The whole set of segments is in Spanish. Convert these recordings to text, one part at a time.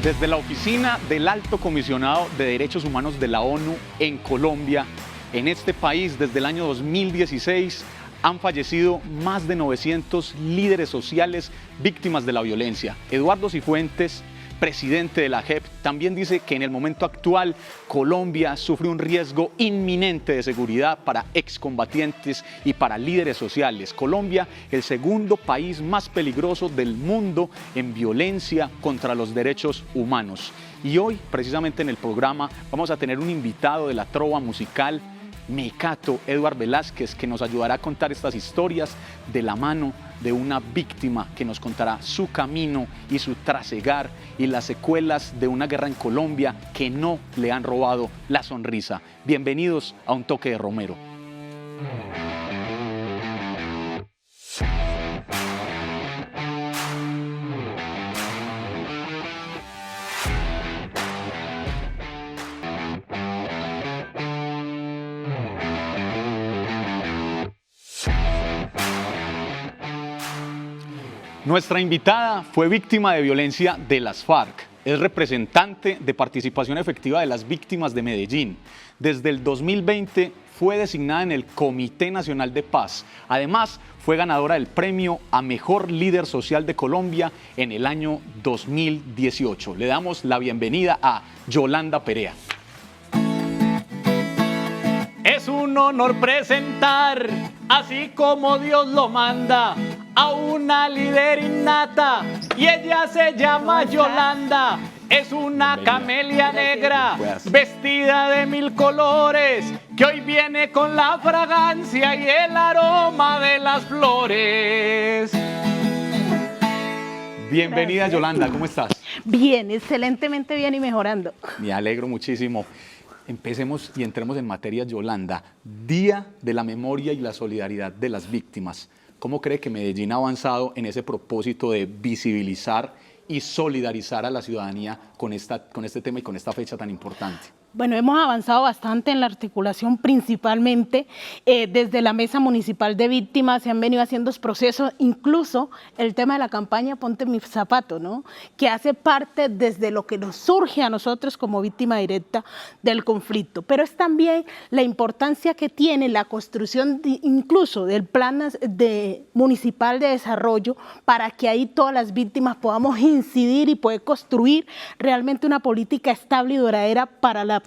Desde la oficina del Alto Comisionado de Derechos Humanos de la ONU en Colombia, en este país desde el año 2016 han fallecido más de 900 líderes sociales víctimas de la violencia. Eduardo Cifuentes, presidente de la JEP, también dice que en el momento actual Colombia sufre un riesgo inminente de seguridad para excombatientes y para líderes sociales. Colombia, el segundo país más peligroso del mundo en violencia contra los derechos humanos. Y hoy, precisamente en el programa, vamos a tener un invitado de la trova musical Mecato, Eduard Velázquez, que nos ayudará a contar estas historias de la mano de una víctima que nos contará su camino y su trasegar y las secuelas de una guerra en Colombia que no le han robado la sonrisa. Bienvenidos a Un Toque de Romero. Nuestra invitada fue víctima de violencia de las FARC. Es representante de participación efectiva de las víctimas de Medellín. Desde el 2020 fue designada en el Comité Nacional de Paz. Además, fue ganadora del premio a Mejor Líder Social de Colombia en el año 2018. Le damos la bienvenida a Yolanda Perea. Es un honor presentar, así como Dios lo manda, a una líder innata, y ella se llama Yolanda. Es una camelia negra, vestida de 1000 colores, que hoy viene con la fragancia y el aroma de las flores. Bienvenida, Yolanda, ¿cómo estás? Bien, excelentemente bien y mejorando. Me alegro muchísimo. Empecemos y entremos en materia, Yolanda. Día de la Memoria y la Solidaridad de las Víctimas. ¿Cómo cree que Medellín ha avanzado en ese propósito de visibilizar y solidarizar a la ciudadanía con este tema y con esta fecha tan importante? Bueno, hemos avanzado bastante en la articulación, principalmente desde la Mesa Municipal de Víctimas se han venido haciendo procesos, incluso el tema de la campaña Ponte mi zapato, ¿no? Que hace parte desde lo que nos surge a nosotros como víctima directa del conflicto, pero es también la importancia que tiene la construcción incluso del plan municipal de desarrollo para que ahí todas las víctimas podamos incidir y poder construir realmente una política estable y duradera para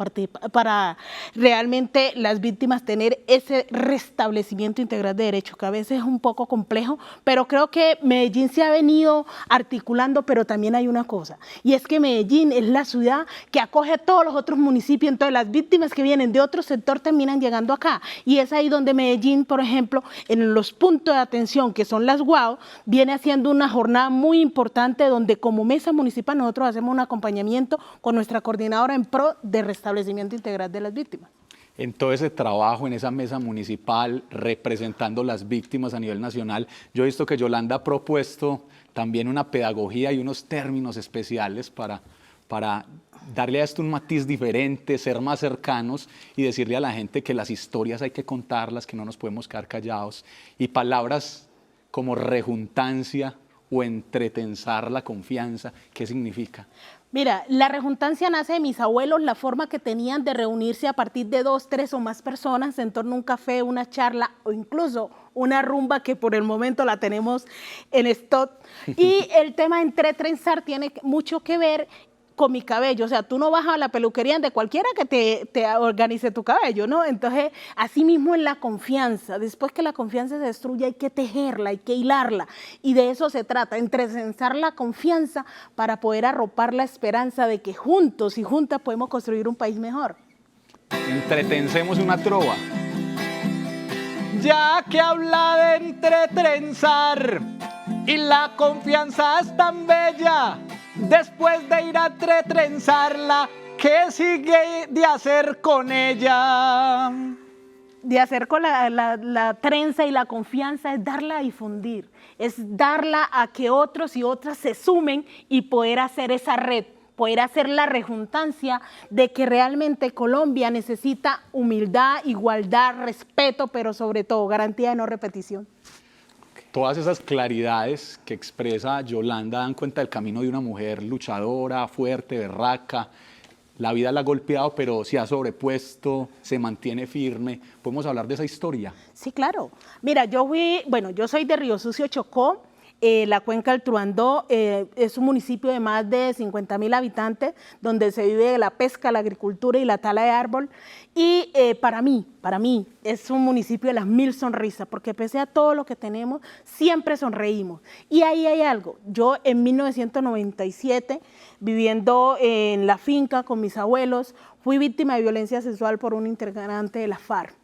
realmente las víctimas tener ese restablecimiento integral de derechos, que a veces es un poco complejo, pero creo que Medellín se ha venido articulando, pero también hay una cosa, y es que Medellín es la ciudad que acoge a todos los otros municipios, entonces las víctimas que vienen de otro sector terminan llegando acá, y es ahí donde Medellín, por ejemplo, en los puntos de atención, que son las GUAO, viene haciendo una jornada muy importante donde como Mesa Municipal nosotros hacemos un acompañamiento con nuestra coordinadora en pro de restablecimiento integral de las víctimas. En todo ese trabajo, en esa mesa municipal, representando las víctimas a nivel nacional, yo he visto que Yolanda ha propuesto también una pedagogía y unos términos especiales para darle a esto un matiz diferente, ser más cercanos y decirle a la gente que las historias hay que contarlas, que no nos podemos quedar callados. Y palabras como rejuntancia o entretensar la confianza, ¿qué significa? Mira, la rejuntancia nace de mis abuelos, la forma que tenían de reunirse a partir de 2, 3 o más personas en torno a un café, una charla o incluso una rumba que por el momento la tenemos en stock. Y el tema entretrenzar tiene mucho que ver con mi cabello, o sea, tú no vas a la peluquería de cualquiera que te organice tu cabello, ¿no? Entonces, así mismo en la confianza, después que la confianza se destruye hay que tejerla, hay que hilarla, y de eso se trata, entrecensar la confianza para poder arropar la esperanza de que juntos y juntas podemos construir un país mejor. Entretensemos una trova. Ya que habla de entretrenzar y la confianza es tan bella, después de ir a entretrenzarla, ¿qué sigue de hacer con ella? De hacer con la trenza y la confianza es darla a difundir, es darla a que otros y otras se sumen y poder hacer esa red, poder hacer la rejuntancia de que realmente Colombia necesita humildad, igualdad, respeto, pero sobre todo garantía de no repetición. Okay. Todas esas claridades que expresa Yolanda dan cuenta del camino de una mujer luchadora, fuerte, berraca. La vida la ha golpeado, pero se ha sobrepuesto, se mantiene firme. ¿Podemos hablar de esa historia? Sí, claro. Mira, yo soy de Río Sucio, Chocó. La cuenca del Truandó es un municipio de más de 50.000 habitantes, donde se vive de la pesca, la agricultura y la tala de árbol. Y para mí, es un municipio de las 1000 sonrisas, porque pese a todo lo que tenemos, siempre sonreímos. Y ahí hay algo. Yo en 1997, viviendo en la finca con mis abuelos, fui víctima de violencia sexual por un integrante de la FARC.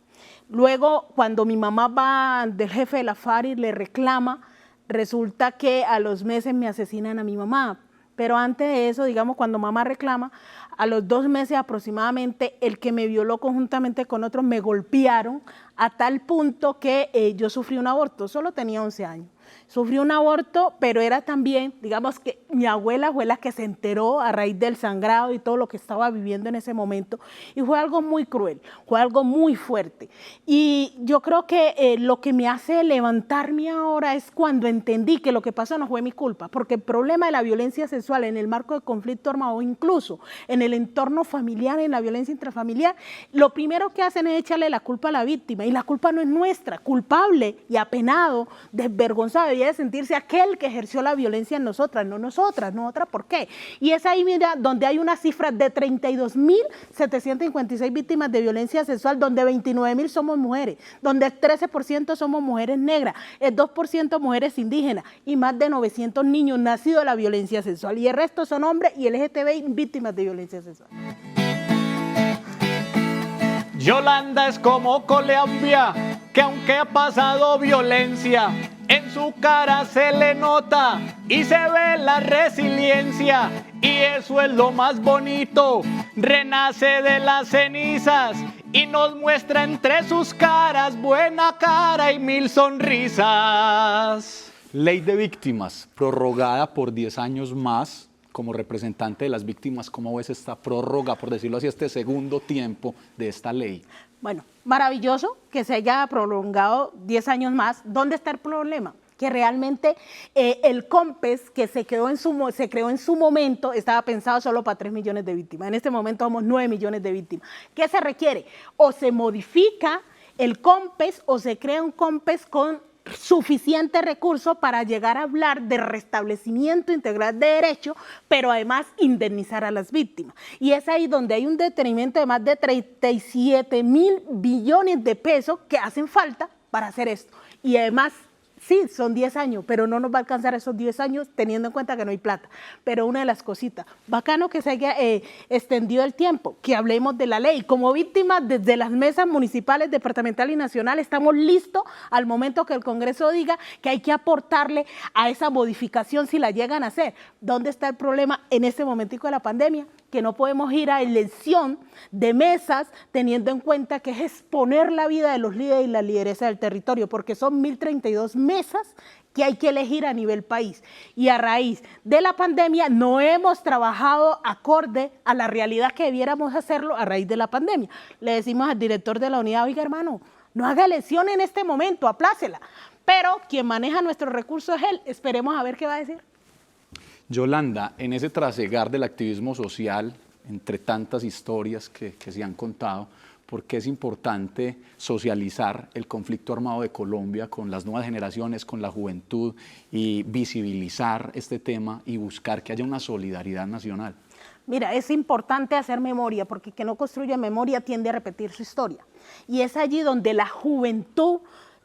Luego, cuando mi mamá va del jefe de la FARC y le reclama, resulta que a los meses me asesinan a mi mamá, pero antes de eso, digamos, cuando mamá reclama, a los 2 meses aproximadamente, el que me violó conjuntamente con otros me golpearon a tal punto que yo sufrí un aborto, solo tenía 11 años. Sufrí un aborto, pero era también, digamos que mi abuela fue la que se enteró a raíz del sangrado y todo lo que estaba viviendo en ese momento, y fue algo muy cruel, fue algo muy fuerte. Y yo creo que lo que me hace levantarme ahora es cuando entendí que lo que pasó no fue mi culpa, porque el problema de la violencia sexual en el marco de conflicto armado, incluso en el entorno familiar, en la violencia intrafamiliar, lo primero que hacen es echarle la culpa a la víctima, y la culpa no es nuestra. Culpable y apenado, desvergonzado debería de sentirse aquel que ejerció la violencia en nosotras, no otra, ¿por qué? Y es ahí, mira, donde hay una cifra de 32.756 víctimas de violencia sexual, donde 29.000 somos mujeres, donde el 13% somos mujeres negras, el 2% mujeres indígenas y más de 900 niños nacidos de la violencia sexual, y el resto son hombres y LGTBI víctimas de violencia sexual. Yolanda es como Colombia, que aunque ha pasado violencia, en su cara se le nota y se ve la resiliencia, y eso es lo más bonito, renace de las cenizas y nos muestra entre sus caras buena cara y 1000 sonrisas. Ley de víctimas, prorrogada por 10 años más. Como representante de las víctimas, ¿cómo ves esta prórroga, por decirlo así, este segundo tiempo de esta ley? Bueno, maravilloso que se haya prolongado 10 años más. ¿Dónde está el problema? Que realmente el COMPES que se creó en su momento estaba pensado solo para 3 millones de víctimas. En este momento somos 9 millones de víctimas. ¿Qué se requiere? O se modifica el COMPES o se crea un COMPES con suficiente recurso para llegar a hablar de restablecimiento integral de derechos, pero además indemnizar a las víctimas. Y es ahí donde hay un detenimiento de más de 37.000 billones de pesos que hacen falta para hacer esto. Y además, sí, son 10 años, pero no nos va a alcanzar esos 10 años teniendo en cuenta que no hay plata. Pero una de las cositas, bacano que se haya extendido el tiempo, que hablemos de la ley. Como víctimas, desde las mesas municipales, departamental y nacional, estamos listos al momento que el Congreso diga que hay que aportarle a esa modificación si la llegan a hacer. ¿Dónde está el problema en este momentico de la pandemia? Que no podemos ir a elección de mesas teniendo en cuenta que es exponer la vida de los líderes y la lideresa del territorio, porque son 1032 mesas que hay que elegir a nivel país. Y a raíz de la pandemia no hemos trabajado acorde a la realidad que debiéramos hacerlo a raíz de la pandemia. Le decimos al director de la unidad, oiga hermano, no haga elección en este momento, aplácela. Pero quien maneja nuestros recursos es él, esperemos a ver qué va a decir. Yolanda, en ese trasegar del activismo social, entre tantas historias que se han contado, ¿por qué es importante socializar el conflicto armado de Colombia con las nuevas generaciones, con la juventud, y visibilizar este tema y buscar que haya una solidaridad nacional? Mira, es importante hacer memoria, porque quien no construye memoria tiende a repetir su historia. Y es allí donde la juventud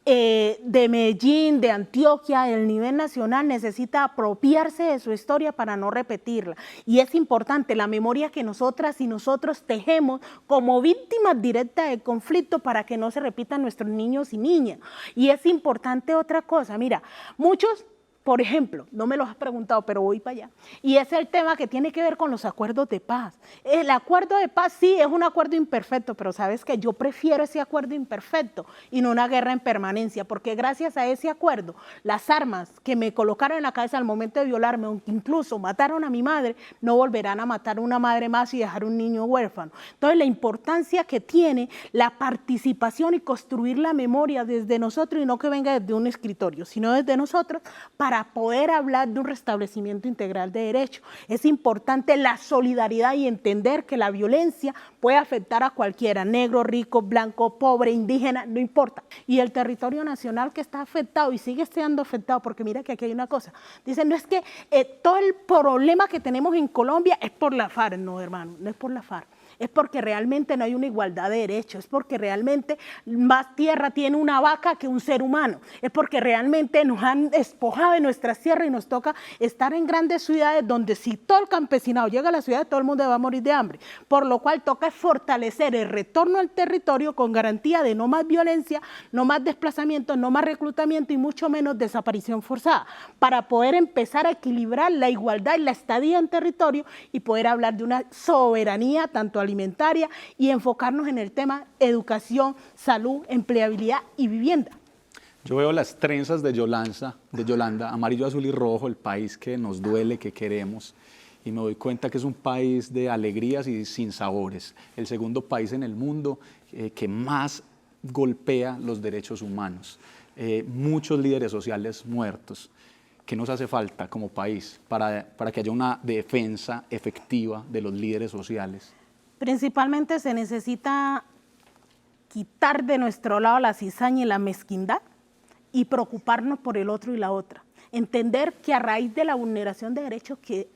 de Medellín, de Antioquia, del nivel nacional, necesita apropiarse de su historia para no repetirla. Y es importante la memoria que nosotras y nosotros tejemos como víctimas directas del conflicto para que no se repitan nuestros niños y niñas. Y es importante otra cosa, mira, muchos Por ejemplo, no me lo has preguntado, pero voy para allá. Y es el tema que tiene que ver con los acuerdos de paz. El acuerdo de paz sí es un acuerdo imperfecto, pero sabes que yo prefiero ese acuerdo imperfecto y no una guerra en permanencia, porque gracias a ese acuerdo, las armas que me colocaron en la cabeza al momento de violarme, o incluso mataron a mi madre, no volverán a matar a una madre más y dejar un niño huérfano. Entonces, la importancia que tiene la participación y construir la memoria desde nosotros, y no que venga desde un escritorio, sino desde nosotros, para poder hablar de un restablecimiento integral de derechos. Es importante la solidaridad y entender que la violencia puede afectar a cualquiera, negro, rico, blanco, pobre, indígena, no importa. Y el territorio nacional que está afectado y sigue siendo afectado, porque mira que aquí hay una cosa, dicen, no es que todo el problema que tenemos en Colombia es por la FARC, no hermano, no es por la FARC. Es porque realmente no hay una igualdad de derechos, es porque realmente más tierra tiene una vaca que un ser humano, es porque realmente nos han despojado de nuestras tierras y nos toca estar en grandes ciudades donde si todo el campesinado llega a la ciudad, todo el mundo va a morir de hambre, por lo cual toca fortalecer el retorno al territorio con garantía de no más violencia, no más desplazamiento, no más reclutamiento y mucho menos desaparición forzada, para poder empezar a equilibrar la igualdad y la estadía en territorio y poder hablar de una soberanía tanto alimentaria y enfocarnos en el tema educación, salud, empleabilidad y vivienda. Yo veo las trenzas de Yolanda, amarillo, azul y rojo, el país que nos duele, que queremos, y me doy cuenta que es un país de alegrías y sin sabores, el segundo país en el mundo que más golpea los derechos humanos, muchos líderes sociales muertos. ¿Qué nos hace falta como país para que haya una defensa efectiva de los líderes sociales? Principalmente se necesita quitar de nuestro lado la cizaña y la mezquindad y preocuparnos por el otro y la otra. Entender que a raíz de la vulneración de derechos que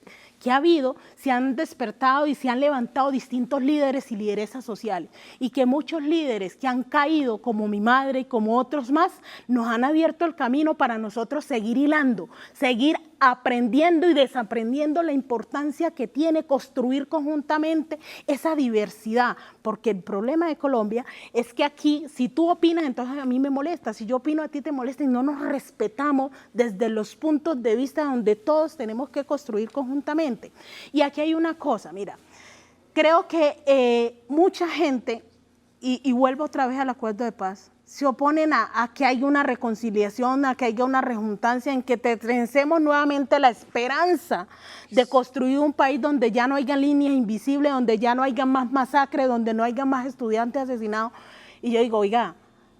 ha habido, se han despertado y se han levantado distintos líderes y lideresas sociales, y que muchos líderes que han caído, como mi madre y como otros más, nos han abierto el camino para nosotros seguir hilando, seguir aprendiendo y desaprendiendo la importancia que tiene construir conjuntamente esa diversidad, porque el problema de Colombia es que aquí, si tú opinas, entonces a mí me molesta, si yo opino a ti te molesta, y no nos respetamos desde los puntos de vista donde todos tenemos que construir conjuntamente. Y aquí hay una cosa, mira, creo que mucha gente, y vuelvo otra vez al acuerdo de paz, se oponen a que haya una reconciliación, a que haya una rejuntancia, en que trencemos nuevamente la esperanza de construir un país donde ya no haya líneas invisibles, donde ya no haya más masacres, donde no haya más estudiantes asesinados. Y yo digo, oiga,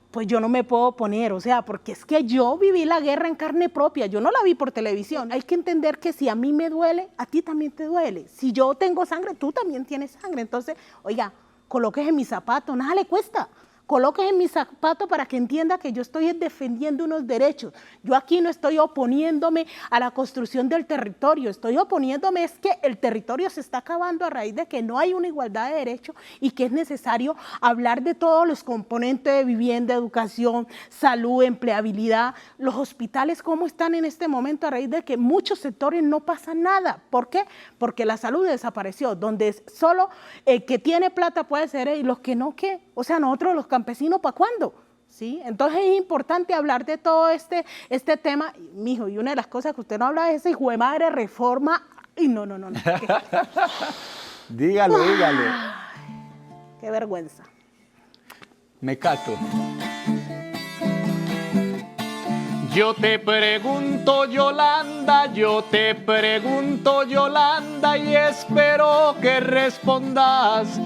pues yo no me puedo oponer, o sea, porque es que yo viví la guerra en carne propia, yo no la vi por televisión. Hay que entender que si a mí me duele, a ti también te duele. Si yo tengo sangre, tú también tienes sangre. Entonces, oiga, coloques en mi zapato, nada le cuesta. Coloques en mi zapato para que entienda que yo estoy defendiendo unos derechos. Yo aquí no estoy oponiéndome a la construcción del territorio, estoy oponiéndome es que el territorio se está acabando a raíz de que no hay una igualdad de derechos y que es necesario hablar de todos los componentes de vivienda, educación, salud, empleabilidad, los hospitales, cómo están en este momento a raíz de que muchos sectores no pasa nada. ¿Por qué? Porque la salud desapareció, donde solo el que tiene plata puede ser y los que no, ¿qué? O sea, nosotros los campesinos, ¿para cuándo? ¿Sí? Entonces es importante hablar de todo este tema, mijo, y una de las cosas que usted no habla es esa hijo de madre reforma, y no. Dígalo. Qué vergüenza. Mecato. Yo te pregunto, Yolanda, y espero que respondas,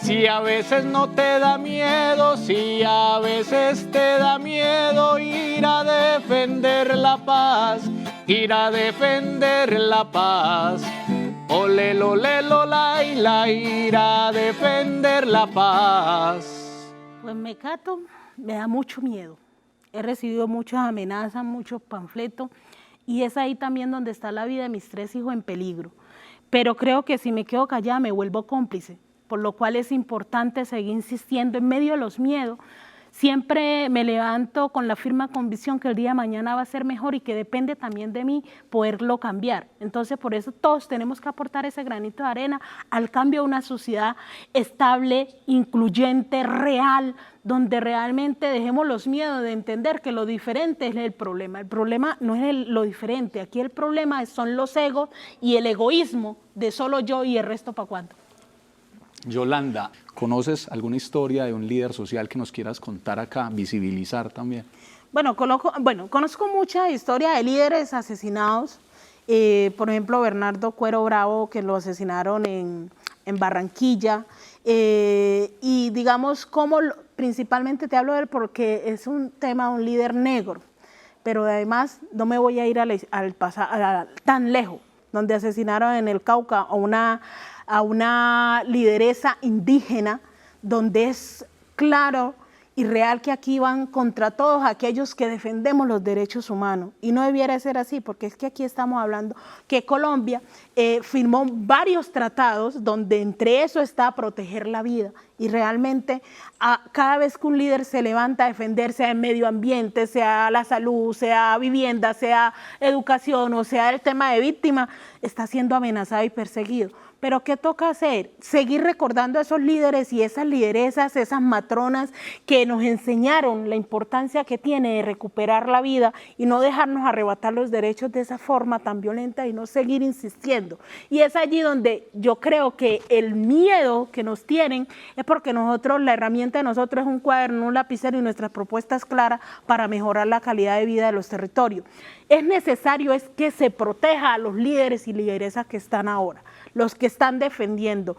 si a veces no te da miedo, si a veces te da miedo ir a defender la paz, ole, la ir a defender la paz. Pues Mecato me da mucho miedo. He recibido muchas amenazas, muchos panfletos, y es ahí también donde está la vida de mis 3 hijos en peligro. Pero creo que si me quedo callada me vuelvo cómplice, por lo cual es importante seguir insistiendo en medio de los miedos, siempre me levanto con la firme convicción que el día de mañana va a ser mejor y que depende también de mí poderlo cambiar. Entonces, por eso todos tenemos que aportar ese granito de arena al cambio de una sociedad estable, incluyente, real, donde realmente dejemos los miedos de entender que lo diferente es el problema. El problema no es lo diferente, aquí el problema son los egos y el egoísmo de solo yo y el resto para cuándo. Yolanda, ¿conoces alguna historia de un líder social que nos quieras contar acá, visibilizar también? Bueno, conozco mucha historia de líderes asesinados. Por ejemplo, Bernardo Cuero Bravo, que lo asesinaron en Barranquilla. Y digamos, principalmente te hablo de él porque es un tema, un líder negro. Pero además no me voy a ir tan lejos, donde asesinaron en el Cauca a una lideresa indígena, donde es claro y real que aquí van contra todos aquellos que defendemos los derechos humanos. Y no debiera ser así, porque es que aquí estamos hablando que Colombia firmó varios tratados donde entre eso está proteger la vida. Y realmente cada vez que un líder se levanta a defender, sea el medio ambiente, sea la salud, sea vivienda, sea educación o sea el tema de víctimas, está siendo amenazado y perseguido. Pero ¿qué toca hacer? Seguir recordando a esos líderes y esas lideresas, esas matronas que nos enseñaron la importancia que tiene de recuperar la vida y no dejarnos arrebatar los derechos de esa forma tan violenta y no seguir insistiendo. Y es allí donde yo creo que el miedo que nos tienen es porque nosotros, la herramienta de nosotros es un cuaderno, un lapicero y nuestras propuestas claras para mejorar la calidad de vida de los territorios. Es necesario que se proteja a los líderes y lideresas que están ahora, los que están defendiendo,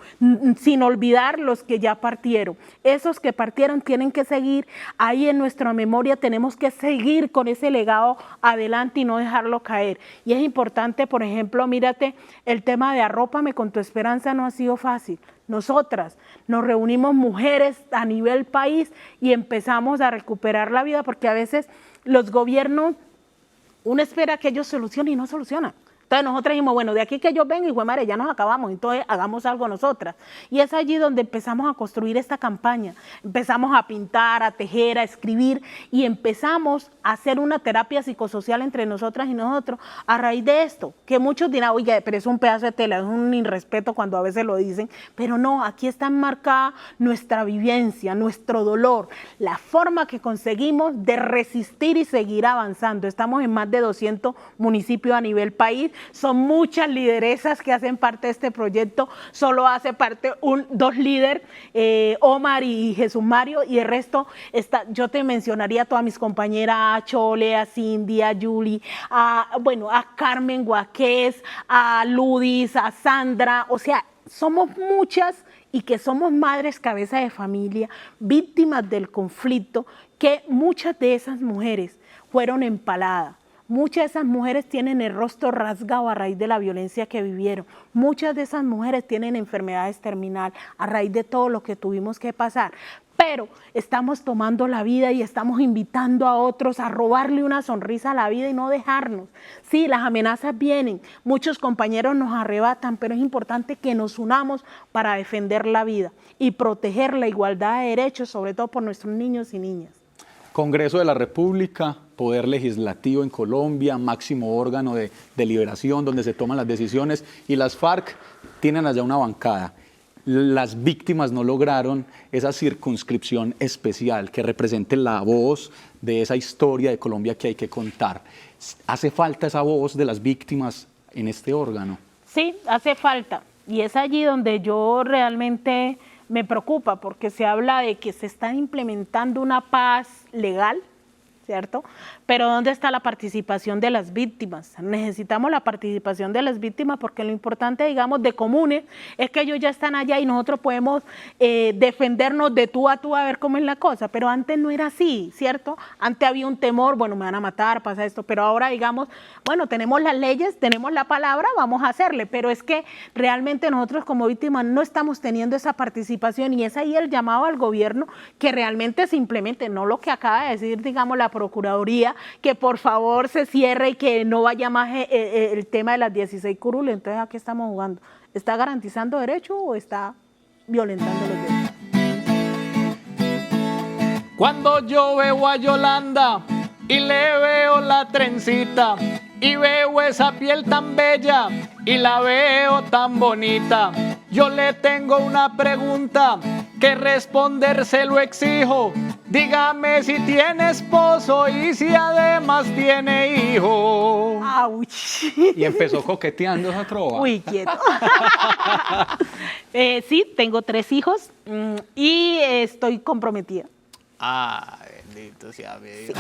sin olvidar los que ya partieron. Esos que partieron tienen que seguir ahí en nuestra memoria, tenemos que seguir con ese legado adelante y no dejarlo caer. Y es importante, por ejemplo, mírate, el tema de Arrópame con tu esperanza no ha sido fácil. Nosotras nos reunimos mujeres a nivel país y empezamos a recuperar la vida, porque a veces los gobiernos, uno espera que ellos solucionen y no solucionan. Entonces nosotros dijimos, bueno, de aquí que yo vengo, y madre, ya nos acabamos, entonces hagamos algo nosotras. Y es allí donde empezamos a construir esta campaña. Empezamos a pintar, a tejer, a escribir y empezamos a hacer una terapia psicosocial entre nosotras y nosotros a raíz de esto. Que muchos dirán, oye, pero es un pedazo de tela, es un irrespeto cuando a veces lo dicen, pero no, aquí está enmarcada nuestra vivencia, nuestro dolor, la forma que conseguimos de resistir y seguir avanzando. Estamos en más de 200 municipios a nivel país. Son muchas lideresas que hacen parte de este proyecto, solo hace parte dos líderes, Omar y Jesús Mario, y el resto yo te mencionaría a todas mis compañeras, a Chole, a Cindy, a Julie, a Carmen Guaquez, a Ludis, a Sandra, o sea, somos muchas y que somos madres cabeza de familia, víctimas del conflicto, que muchas de esas mujeres fueron empaladas. Muchas de esas mujeres tienen el rostro rasgado a raíz de la violencia que vivieron. Muchas de esas mujeres tienen enfermedades terminales a raíz de todo lo que tuvimos que pasar. Pero estamos tomando la vida y estamos invitando a otros a robarle una sonrisa a la vida y no dejarnos. Sí, las amenazas vienen, muchos compañeros nos arrebatan, pero es importante que nos unamos para defender la vida y proteger la igualdad de derechos, sobre todo por nuestros niños y niñas. Congreso de la República, Poder Legislativo en Colombia, máximo órgano de deliberación donde se toman las decisiones, y las FARC tienen allá una bancada. Las víctimas no lograron esa circunscripción especial que represente la voz de esa historia de Colombia que hay que contar. ¿Hace falta esa voz de las víctimas en este órgano? Sí, hace falta, y es allí donde yo realmente me preocupa, porque se habla de que se está implementando una paz legal, ¿cierto? Pero ¿dónde está la participación de las víctimas? Necesitamos la participación de las víctimas, porque lo importante, digamos, de comunes es que ellos ya están allá y nosotros podemos defendernos de tú a ver cómo es la cosa, pero antes no era así, ¿cierto? Antes había un temor, bueno, me van a matar, pasa esto, pero ahora digamos, bueno, tenemos las leyes, tenemos la palabra, vamos a hacerle, pero es que realmente nosotros como víctimas no estamos teniendo esa participación, y es ahí el llamado al gobierno que realmente se implemente, no lo que acaba de decir, digamos, la Procuraduría, que por favor se cierre y que no vaya más el tema de las 16 curules. Entonces, ¿a qué estamos jugando? ¿Está garantizando derechos o está violentando los derechos? Cuando yo veo a Yolanda y le veo la trencita y veo esa piel tan bella y la veo tan bonita, yo le tengo una pregunta que responder se lo exijo. Dígame si tiene esposo y si además tiene hijo. ¡Auch! Y empezó coqueteando esa trova. Uy, quieto. Sí, tengo 3 hijos y estoy comprometida. Ah, bendito sea mi Dios.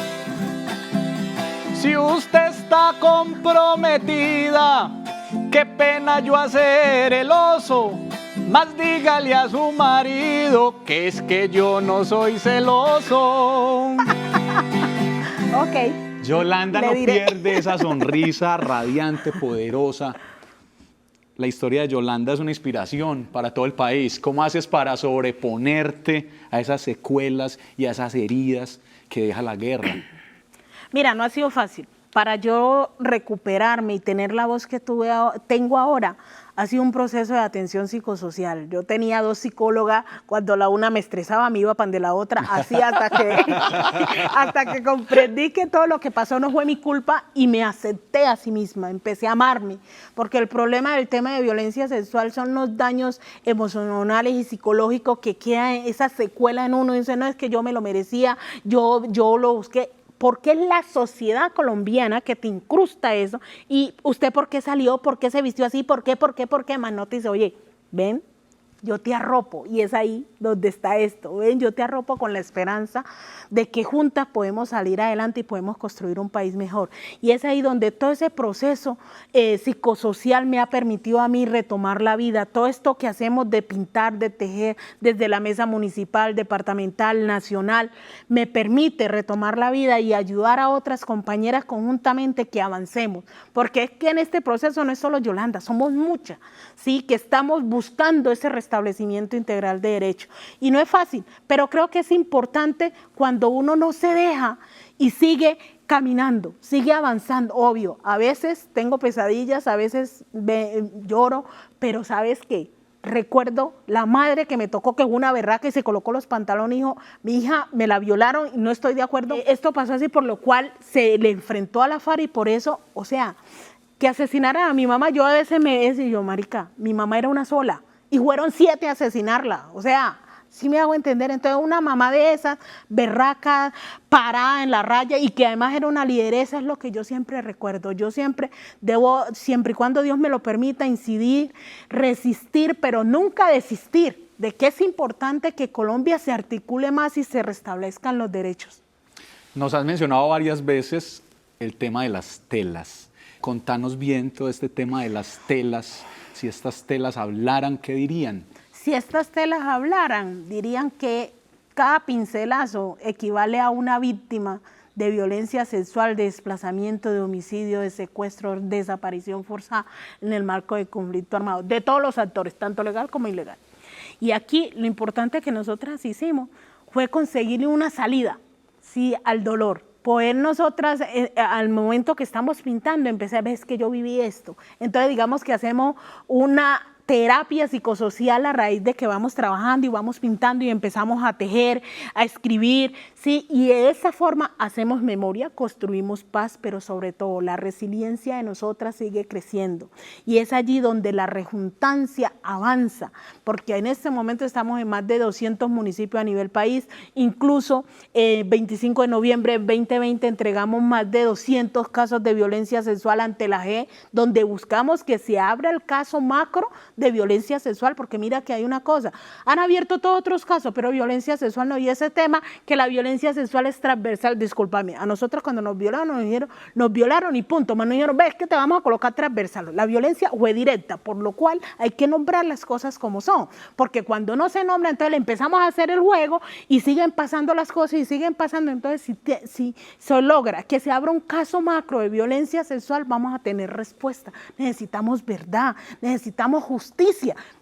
Si usted está comprometida, qué pena yo hacer el oso. Más dígale a su marido que es que yo no soy celoso. Ok. Yolanda Le no diré. pierde esa sonrisa radiante, poderosa. La historia de Yolanda es una inspiración para todo el país. ¿Cómo haces para sobreponerte a esas secuelas y a esas heridas que deja la guerra? Mira, no ha sido fácil. Para yo recuperarme y tener la voz que tengo ahora, ha sido un proceso de atención psicosocial. Yo tenía 2 psicólogas, cuando la una me estresaba, me iba pan de la otra, así hasta que comprendí que todo lo que pasó no fue mi culpa y me acepté a sí misma, empecé a amarme, porque el problema del tema de violencia sexual son los daños emocionales y psicológicos que quedan, esa secuela en uno, y dice, no, es que yo me lo merecía, yo lo busqué. Porque es la sociedad colombiana que te incrusta eso, y usted por qué salió, por qué se vistió así, por qué, más no te dice, oye, ven, yo te arropo, y es ahí donde está esto, ven, yo te arropo con la esperanza de que juntas podemos salir adelante y podemos construir un país mejor. Y es ahí donde todo ese proceso psicosocial me ha permitido a mí retomar la vida. Todo esto que hacemos de pintar, de tejer, desde la mesa municipal, departamental, nacional, me permite retomar la vida y ayudar a otras compañeras conjuntamente que avancemos. Porque es que en este proceso no es solo Yolanda, somos muchas, ¿sí? Que estamos buscando ese restablecimiento integral de derechos. Y no es fácil, pero creo que es importante cuando uno no se deja y sigue caminando, sigue avanzando. Obvio, a veces tengo pesadillas, a veces lloro, pero ¿sabes qué? Recuerdo la madre que me tocó, que es una berraca y se colocó los pantalones y dijo, mi hija me la violaron y no estoy de acuerdo. Esto pasó así, por lo cual se le enfrentó a la FARC y por eso, o sea, que asesinaran a mi mamá, yo a veces me decía, yo, marica, mi mamá era una sola y fueron 7 a asesinarla, o sea, sí me hago entender. Entonces una mamá de esas, berraca, parada en la raya y que además era una lideresa, es lo que yo siempre recuerdo. Yo siempre debo, siempre y cuando Dios me lo permita, incidir, resistir, pero nunca desistir de que es importante que Colombia se articule más y se restablezcan los derechos. Nos has mencionado varias veces el tema de las telas. Contanos bien todo este tema de las telas. Si estas telas hablaran, ¿qué dirían? Si estas telas hablaran, dirían que cada pincelazo equivale a una víctima de violencia sexual, de desplazamiento, de homicidio, de secuestro, desaparición forzada en el marco de conflicto armado, de todos los actores, tanto legal como ilegal. Y aquí lo importante que nosotras hicimos fue conseguirle una salida, sí, al dolor. Poder nosotras, al momento que estamos pintando, empecé a ver, es que yo viví esto. Entonces digamos que hacemos una terapia psicosocial a raíz de que vamos trabajando y vamos pintando y empezamos a tejer, a escribir, ¿sí? Y de esa forma hacemos memoria, construimos paz, pero sobre todo la resiliencia de nosotras sigue creciendo. Y es allí donde la rejuntancia avanza, porque en este momento estamos en más de 200 municipios a nivel país, incluso el 25 de noviembre de 2020 entregamos más de 200 casos de violencia sexual ante la JEP, donde buscamos que se abra el caso macro de violencia sexual, porque mira que hay una cosa, han abierto todos otros casos, pero violencia sexual no, y ese tema que la violencia sexual es transversal, discúlpame, a nosotros cuando nos violaron, nos violaron y punto, más nos dijeron, ves que te vamos a colocar transversal, la violencia fue directa, por lo cual hay que nombrar las cosas como son, porque cuando no se nombra, entonces le empezamos a hacer el juego y siguen pasando las cosas y siguen pasando, entonces si se logra que se abra un caso macro de violencia sexual, vamos a tener respuesta, necesitamos verdad, necesitamos justicia.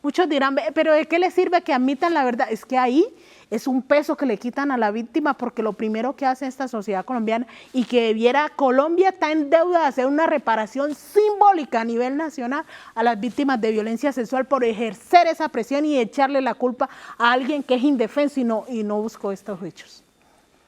Muchos dirán, pero ¿de qué le sirve que admitan la verdad? Es que ahí es un peso que le quitan a la víctima, porque lo primero que hace esta sociedad colombiana y que debiera, Colombia está en deuda de hacer una reparación simbólica a nivel nacional a las víctimas de violencia sexual por ejercer esa presión y echarle la culpa a alguien que es indefenso y no buscó estos hechos.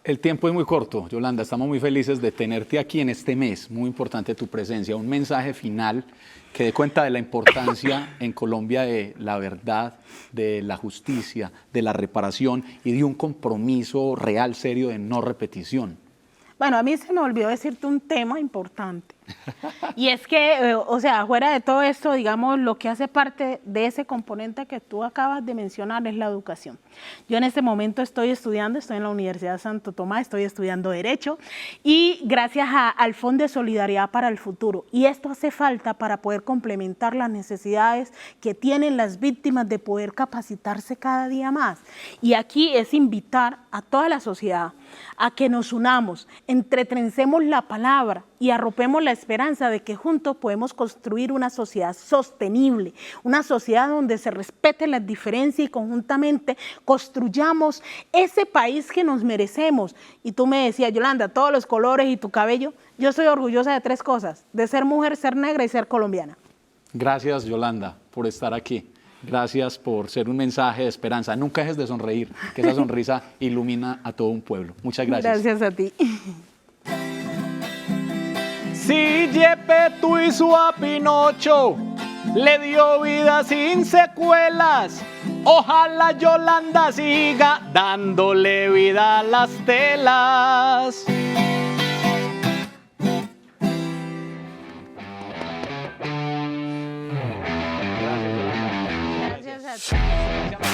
El tiempo es muy corto, Yolanda. Estamos muy felices de tenerte aquí en este mes. Muy importante tu presencia. Un mensaje final que dé cuenta de la importancia en Colombia de la verdad, de la justicia, de la reparación y de un compromiso real, serio, de no repetición. Bueno, a mí se me olvidó decirte un tema importante. Y es que, o sea, fuera de todo esto, digamos, lo que hace parte de ese componente que tú acabas de mencionar es la educación. Yo en este momento estoy estudiando, estoy en la Universidad de Santo Tomás, estoy estudiando Derecho y gracias al Fondo de Solidaridad para el Futuro. Y esto hace falta para poder complementar las necesidades que tienen las víctimas de poder capacitarse cada día más. Y aquí es invitar a toda la sociedad a que nos unamos, entretrencemos la palabra y arropemos la esperanza de que juntos podemos construir una sociedad sostenible, una sociedad donde se respeten las diferencias y conjuntamente construyamos ese país que nos merecemos. Y tú me decías, Yolanda, todos los colores y tu cabello, yo soy orgullosa de 3 cosas, de ser mujer, ser negra y ser colombiana. Gracias, Yolanda, por estar aquí. Gracias por ser un mensaje de esperanza. Nunca dejes de sonreír, que esa sonrisa ilumina a todo un pueblo. Muchas gracias. Gracias a ti. Si Gepetto hizo a Pinocho, le dio vida sin secuelas. Ojalá Yolanda siga dándole vida a las telas. Gracias a ti.